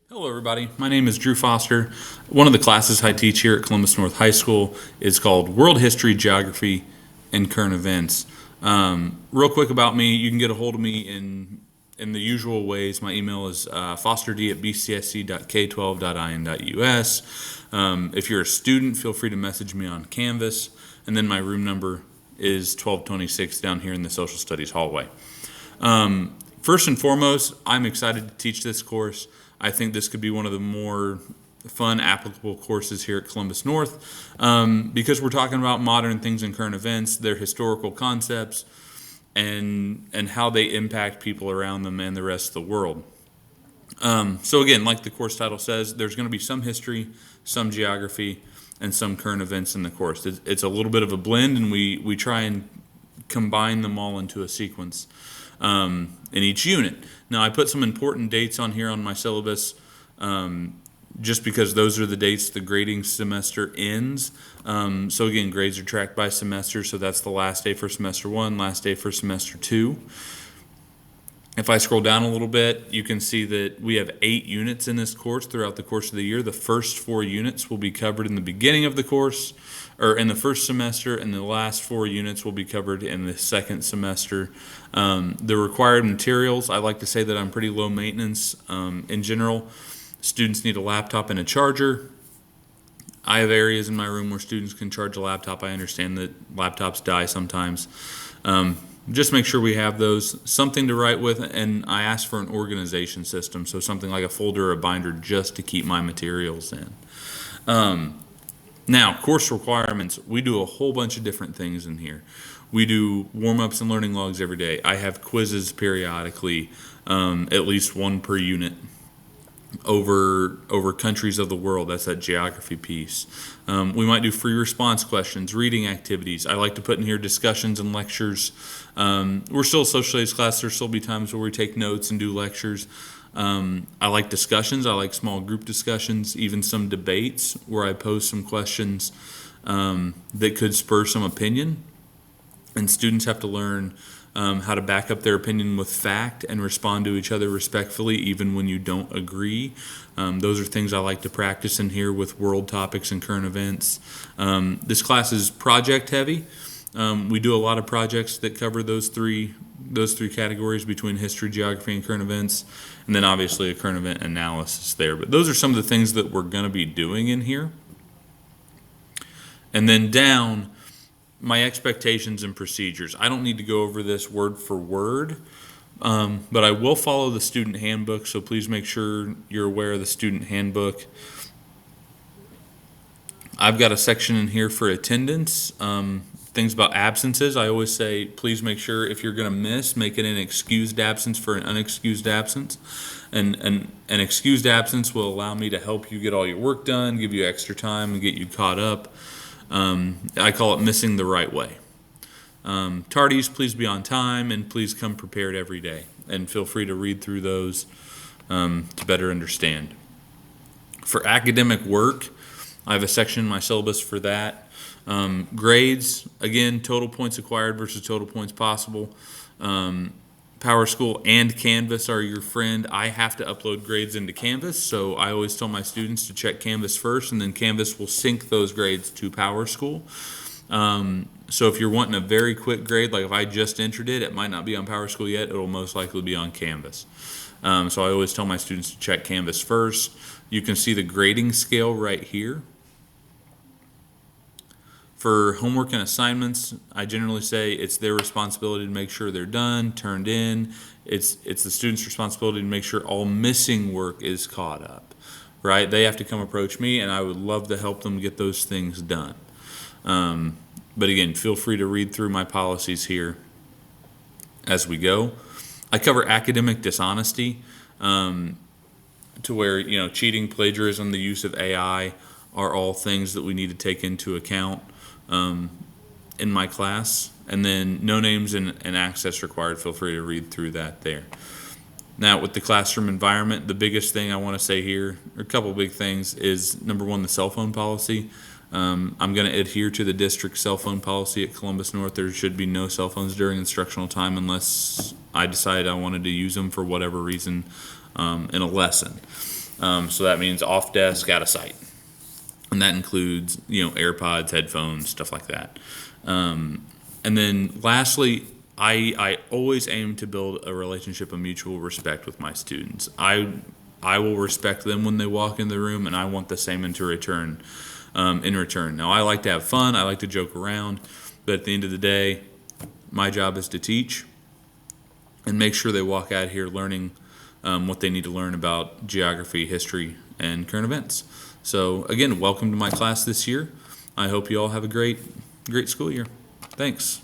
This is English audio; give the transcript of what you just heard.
Hello, everybody. My name is Drew Foster. One of the classes I teach here at Columbus North High School is called World History, Geography, and Current Events. Real quick about me, you can get a hold of me in the usual ways. My email is fosterd@bcsc.k12.in.us. If you're a student, feel free to message me on Canvas, and then my room number is 1226 down here in the Social Studies hallway. First and foremost, I'm excited to teach this course. I think this could be one of the more fun, applicable courses here at Columbus North because we're talking about modern things and current events, their historical concepts, and how they impact people around them and the rest of the world. So again, like the course title says, there's going to be some history, some geography, and some current events in the course. It's a little bit of a blend, and we try and combine them all into a sequence in each unit. Now, I put some important dates on here on my syllabus just because those are the dates the grading semester ends. So again, grades are tracked by semester, so that's the last day for semester 1, last day for semester 2. If I scroll down a little bit, you can see that we have 8 units in this course throughout the course of the year. The first 4 units will be covered in the beginning of the course, or in the first semester, and the last 4 units will be covered in the second semester. The required materials, I like to say that I'm pretty low maintenance in general. Students need a laptop and a charger. I have areas in my room where students can charge a laptop. I understand that laptops die sometimes. Just make sure we have those, something to write with, and I ask for an organization system, so something like a folder or a binder just to keep my materials in. Now, course requirements, we do a whole bunch of different things in here. We do warm-ups and learning logs every day. I have quizzes periodically, at least one per unit, over countries of the world. That's that geography piece. We might do free response questions, reading activities. I like to put in here discussions and lectures. We're still a social studies class. There'll still be times where we take notes and do lectures. I like discussions. I like small group discussions, even some debates where I pose some questions that could spur some opinion. And students have to learn how to back up their opinion with fact and respond to each other respectfully, even when you don't agree. Those are things I like to practice in here with world topics and current events. This class is project heavy. We do a lot of projects that cover those three categories between history, geography, and current events, and then obviously a current event analysis there. But those are some of the things that we're going to be doing in here. And then down, my expectations and procedures. I don't need to go over this word for word, but I will follow the student handbook, so please make sure you're aware of the student handbook. I've got a section in here for attendance, things about absences. I always say, please make sure if you're going to miss, make it an excused absence for an unexcused absence. And an excused absence will allow me to help you get all your work done, give you extra time, and get you caught up. I call it missing the right way. Tardies, please be on time, and please come prepared every day. And feel free to read through those to better understand. For academic work, I have a section in my syllabus for that. Grades, again, total points acquired versus total points possible. PowerSchool and Canvas are your friend. I have to upload grades into Canvas, so I always tell my students to check Canvas first, and then Canvas will sync those grades to PowerSchool. So if you're wanting a very quick grade, like if I just entered it, it might not be on PowerSchool yet. It'll most likely be on Canvas. So I always tell my students to check Canvas first. You can see the grading scale right here. For homework and assignments, I generally say it's their responsibility to make sure they're done, turned in. It's the student's responsibility to make sure all missing work is caught up, right? They have to come approach me, and I would love to help them get those things done. But again, feel free to read through my policies here as we go. I cover academic dishonesty, to where, cheating, plagiarism, the use of AI are all things that we need to take into account in my class. And then no names and access required. Feel free to read through that there. Now, with the classroom environment, the biggest thing I want to say here, or a couple of big things, is number one, the cell phone policy. I'm going to adhere to the district cell phone policy at Columbus North. There should be no cell phones during instructional time unless I decide I wanted to use them for whatever reason in a lesson. So that means off desk, out of sight. And that includes, AirPods, headphones, stuff like that. And then lastly, I always aim to build a relationship of mutual respect with my students. I will respect them when they walk in the room, and I want the same into return. Now, I like to have fun. I like to joke around, but at the end of the day, my job is to teach and make sure they walk out here learning what they need to learn about geography, history, and current events. So again, welcome to my class this year. I hope you all have a great school year. Thanks.